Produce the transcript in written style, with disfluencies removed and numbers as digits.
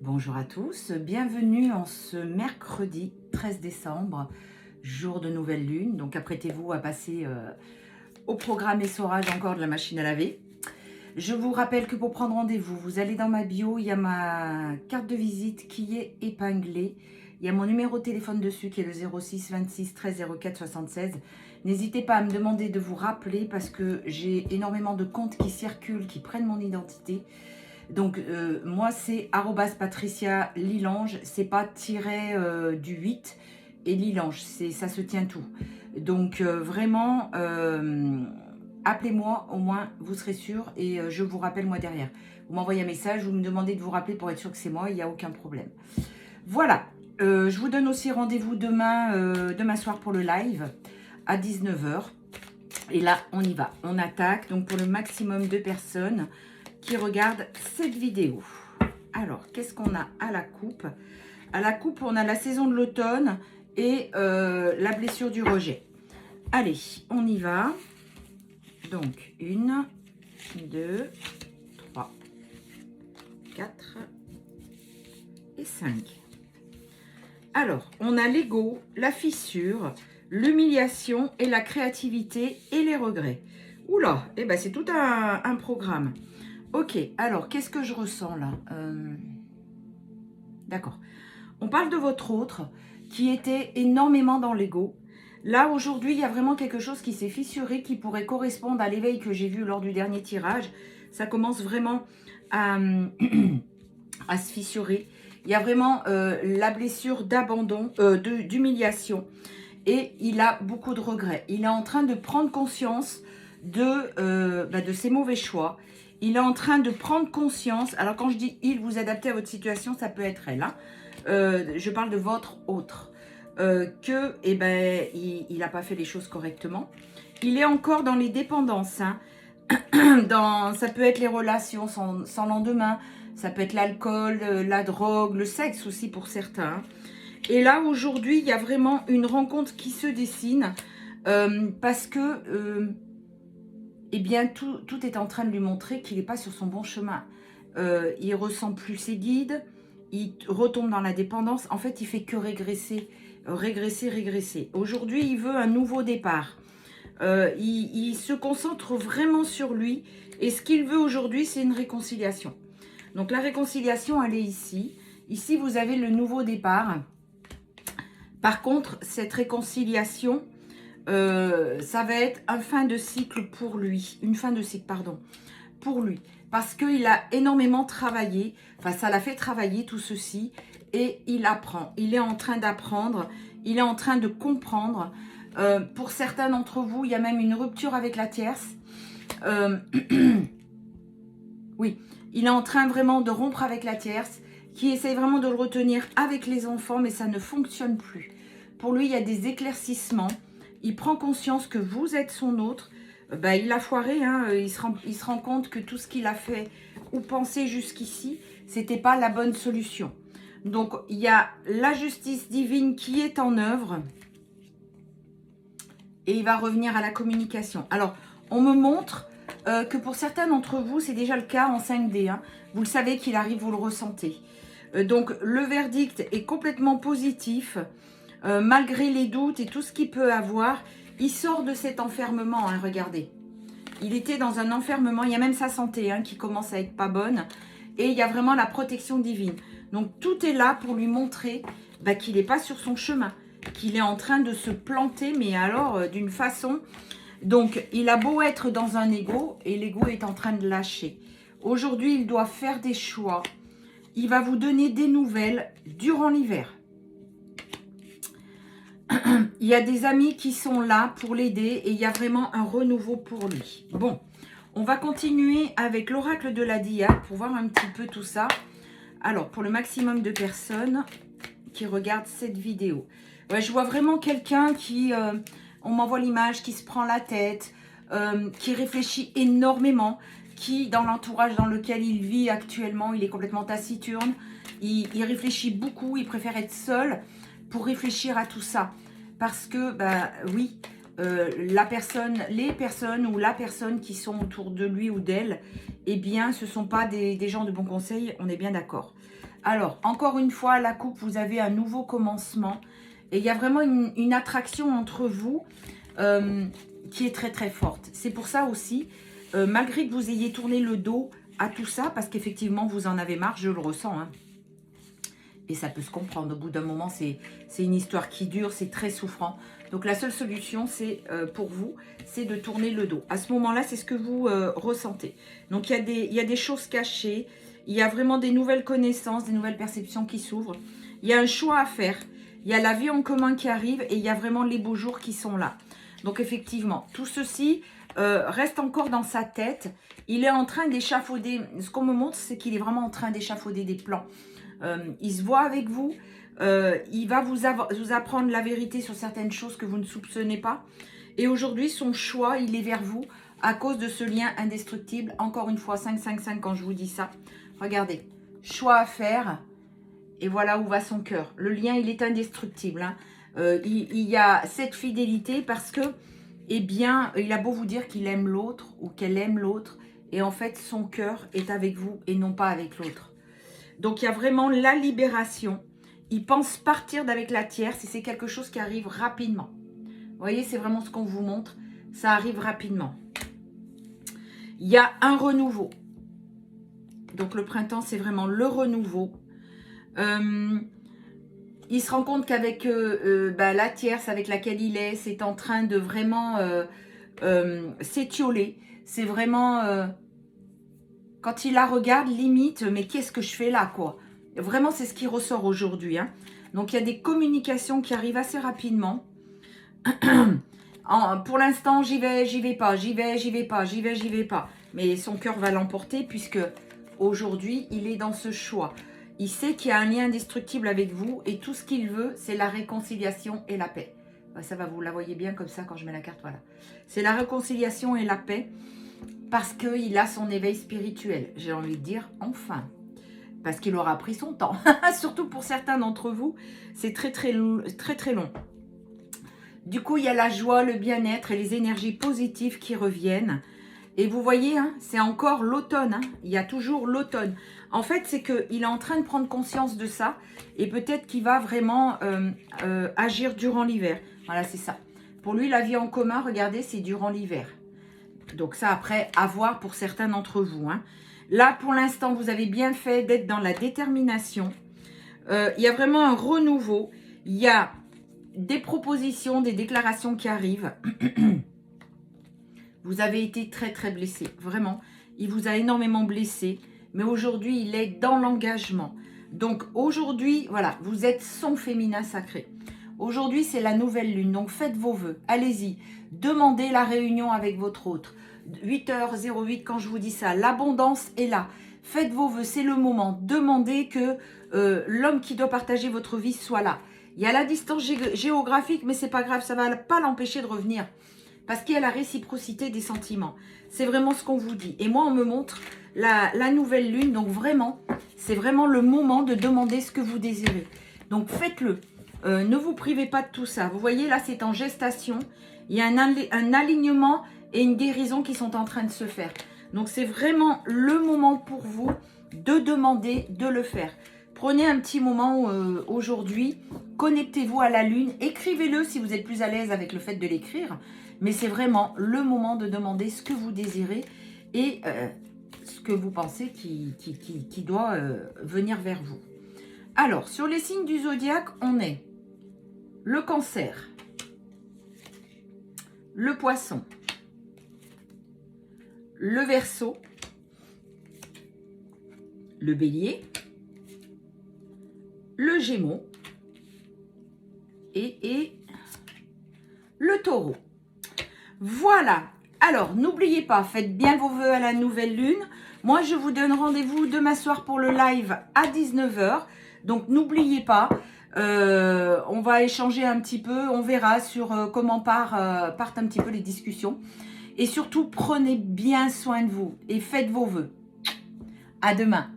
Bonjour à tous, bienvenue en ce mercredi 13 décembre, jour de nouvelle lune. Donc apprêtez-vous à passer au programme essorage encore de la machine à laver. Je vous rappelle que pour prendre rendez-vous, vous allez dans ma bio, il y a ma carte de visite qui est épinglée. Il y a mon numéro de téléphone dessus qui est le 06 26 13 04 76. N'hésitez pas à me demander de vous rappeler parce que j'ai énormément de comptes qui circulent, qui prennent mon identité. Donc, moi, c'est @Patricia Lilange, c'est pas tiré du 8 et Lilange, ça se tient tout. Donc, vraiment, appelez-moi, au moins, vous serez sûr et je vous rappelle moi derrière. Vous m'envoyez un message, vous me demandez de vous rappeler pour être sûr que c'est moi, il n'y a aucun problème. Voilà, je vous donne aussi rendez-vous demain soir pour le live à 19 h. Et là, on y va, on attaque. Donc, pour le maximum de personnes qui regardent cette vidéo. Alors, qu'est-ce qu'on a à la coupe? À la coupe, on a la saison de l'automne et la blessure du rejet. Allez, on y va. Donc, 1, 2, 3, 4 et 5. Alors, on a l'ego, la fissure, l'humiliation et la créativité et les regrets. Oula, eh ben c'est tout un programme. Ok, alors, qu'est-ce que je ressens là? D'accord. On parle de votre autre qui était énormément dans l'ego. Là, aujourd'hui, il y a vraiment quelque chose qui s'est fissuré, qui pourrait correspondre à l'éveil que j'ai vu lors du dernier tirage. Ça commence vraiment à, à se fissurer. Il y a vraiment la blessure d'abandon, d'humiliation. Et il a beaucoup de regrets. Il est en train de prendre conscience de ses mauvais choix. Il est en train de prendre conscience. Alors quand je dis il, vous adaptez à votre situation, ça peut être elle. Hein. Je parle de votre autre. Il n'a pas fait les choses correctement. Il est encore dans les dépendances. Hein. Ça peut être les relations sans lendemain. Ça peut être l'alcool, la drogue, le sexe aussi pour certains. Et là, aujourd'hui, il y a vraiment une rencontre qui se dessine parce que eh bien, tout est en train de lui montrer qu'il n'est pas sur son bon chemin. Il ressent plus ses guides, il retombe dans la dépendance. En fait, il fait que régresser. Aujourd'hui, il veut un nouveau départ. Il se concentre vraiment sur lui. Et ce qu'il veut aujourd'hui, c'est une réconciliation. Donc, la réconciliation, elle est ici. Ici, vous avez le nouveau départ. Par contre, cette réconciliation, ça va être une fin de cycle pour lui. Pour lui. Parce qu'il a énormément travaillé. Enfin, ça l'a fait travailler tout ceci. Et il apprend. Il est en train d'apprendre. Il est en train de comprendre. Pour certains d'entre vous, il y a même une rupture avec la tierce. Oui, il est en train vraiment de rompre avec la tierce, qui essaye vraiment de le retenir avec les enfants, mais ça ne fonctionne plus. Pour lui, il y a des éclaircissements. Il prend conscience que vous êtes son autre. Il a foiré, hein. Il se rend compte que tout ce qu'il a fait ou pensé jusqu'ici, c'était pas la bonne solution. Donc, il y a la justice divine qui est en œuvre. Et il va revenir à la communication. Alors, on me montre que pour certains d'entre vous, c'est déjà le cas en 5D. Hein. Vous le savez qu'il arrive, vous le ressentez. Donc, le verdict est complètement positif. Malgré les doutes et tout ce qu'il peut avoir, il sort de cet enfermement. Hein, regardez. Il était dans un enfermement. Il y a même sa santé qui commence à être pas bonne. Et il y a vraiment la protection divine. Donc, tout est là pour lui montrer qu'il n'est pas sur son chemin. Qu'il est en train de se planter, mais alors d'une façon... Donc, il a beau être dans un ego, et l'ego est en train de lâcher. Aujourd'hui, il doit faire des choix. Il va vous donner des nouvelles durant l'hiver. Il y a des amis qui sont là pour l'aider, et il y a vraiment un renouveau pour lui. Bon, on va continuer avec l'oracle de la Dia, pour voir un petit peu tout ça. Alors, pour le maximum de personnes qui regardent cette vidéo. Ouais, je vois vraiment quelqu'un qui... on m'envoie l'image, qui se prend la tête, qui réfléchit énormément, qui, dans l'entourage dans lequel il vit actuellement, il est complètement taciturne, il réfléchit beaucoup, il préfère être seul pour réfléchir à tout ça. Parce que, oui, les personnes ou la personne qui sont autour de lui ou d'elle, eh bien, ce ne sont pas des gens de bon conseil, on est bien d'accord. Alors, encore une fois, la coupe, vous avez un nouveau commencement. Et il y a vraiment une attraction entre vous qui est très très forte. C'est pour ça aussi, malgré que vous ayez tourné le dos à tout ça, parce qu'effectivement, vous en avez marre, je le ressens, hein. Et ça peut se comprendre. Au bout d'un moment, c'est une histoire qui dure, c'est très souffrant. Donc, la seule solution, c'est pour vous, c'est de tourner le dos. À ce moment-là, c'est ce que vous ressentez. Donc, il y a des choses cachées. Il y a vraiment des nouvelles connaissances, des nouvelles perceptions qui s'ouvrent. Il y a un choix à faire. Il y a la vie en commun qui arrive et il y a vraiment les beaux jours qui sont là. Donc, effectivement, tout ceci reste encore dans sa tête. Il est en train d'échafauder. Ce qu'on me montre, c'est qu'il est vraiment en train d'échafauder des plans. Il se voit avec vous. Il va vous apprendre la vérité sur certaines choses que vous ne soupçonnez pas. Et aujourd'hui, son choix, il est vers vous à cause de ce lien indestructible. Encore une fois, 555 quand je vous dis ça. Regardez, choix à faire. Et voilà où va son cœur. Le lien, il est indestructible. Hein. Il y a cette fidélité parce que, eh bien, il a beau vous dire qu'il aime l'autre ou qu'elle aime l'autre. Et en fait, son cœur est avec vous et non pas avec l'autre. Donc, il y a vraiment la libération. Il pense partir d'avec la tierce et c'est quelque chose qui arrive rapidement. Vous voyez, c'est vraiment ce qu'on vous montre. Ça arrive rapidement. Il y a un renouveau. Donc, le printemps, c'est vraiment le renouveau. Il se rend compte qu'avec la tierce avec laquelle il est, c'est en train de vraiment s'étioler. C'est vraiment... quand il la regarde, limite, mais qu'est-ce que je fais là, quoi? Vraiment, c'est ce qui ressort aujourd'hui. Hein. Donc, il y a des communications qui arrivent assez rapidement. Pour l'instant, j'y vais pas, j'y vais pas. Mais son cœur va l'emporter puisque aujourd'hui, il est dans ce choix. Il sait qu'il y a un lien indestructible avec vous et tout ce qu'il veut, c'est la réconciliation et la paix. Ça va, vous la voyez bien comme ça quand je mets la carte, voilà. C'est la réconciliation et la paix parce qu'il a son éveil spirituel. J'ai envie de dire, enfin. Parce qu'il aura pris son temps. Surtout pour certains d'entre vous, c'est très long. Du coup, il y a la joie, le bien-être et les énergies positives qui reviennent. Et vous voyez, hein, c'est encore l'automne. Hein, il y a toujours l'automne. En fait, c'est qu'il est en train de prendre conscience de ça. Et peut-être qu'il va vraiment agir durant l'hiver. Voilà, c'est ça. Pour lui, la vie en commun, regardez, c'est durant l'hiver. Donc ça, après, à voir pour certains d'entre vous. Hein. Là, pour l'instant, vous avez bien fait d'être dans la détermination. Il y a vraiment un renouveau. Il y a des propositions, des déclarations qui arrivent. Vous avez été très blessé, vraiment. Il vous a énormément blessé, mais aujourd'hui, il est dans l'engagement. Donc aujourd'hui, voilà, vous êtes son féminin sacré. Aujourd'hui, c'est la nouvelle lune, donc faites vos vœux. Allez-y, demandez la réunion avec votre autre. 8h08 quand je vous dis ça, l'abondance est là. Faites vos vœux, c'est le moment. Demandez que l'homme qui doit partager votre vie soit là. Il y a la distance géographique, mais c'est pas grave, ça ne va pas l'empêcher de revenir. Parce qu'il y a la réciprocité des sentiments. C'est vraiment ce qu'on vous dit. Et moi, on me montre la nouvelle lune. Donc vraiment, c'est vraiment le moment de demander ce que vous désirez. Donc faites-le. Ne vous privez pas de tout ça. Vous voyez, là, c'est en gestation. Il y a un alignement et une guérison qui sont en train de se faire. Donc, c'est vraiment le moment pour vous de demander de le faire. Prenez un petit moment aujourd'hui. Connectez-vous à la lune. Écrivez-le si vous êtes plus à l'aise avec le fait de l'écrire. Mais c'est vraiment le moment de demander ce que vous désirez et ce que vous pensez qui doit venir vers vous. Alors, sur les signes du zodiaque, on est le Cancer, le Poisson, le Verseau, le Bélier, le Gémeaux et le Taureau. Voilà. Alors, n'oubliez pas, faites bien vos vœux à la nouvelle lune. Moi, je vous donne rendez-vous demain soir pour le live à 19 h. Donc, n'oubliez pas, on va échanger un petit peu. On verra sur comment partent un petit peu les discussions. Et surtout, prenez bien soin de vous et faites vos vœux. À demain.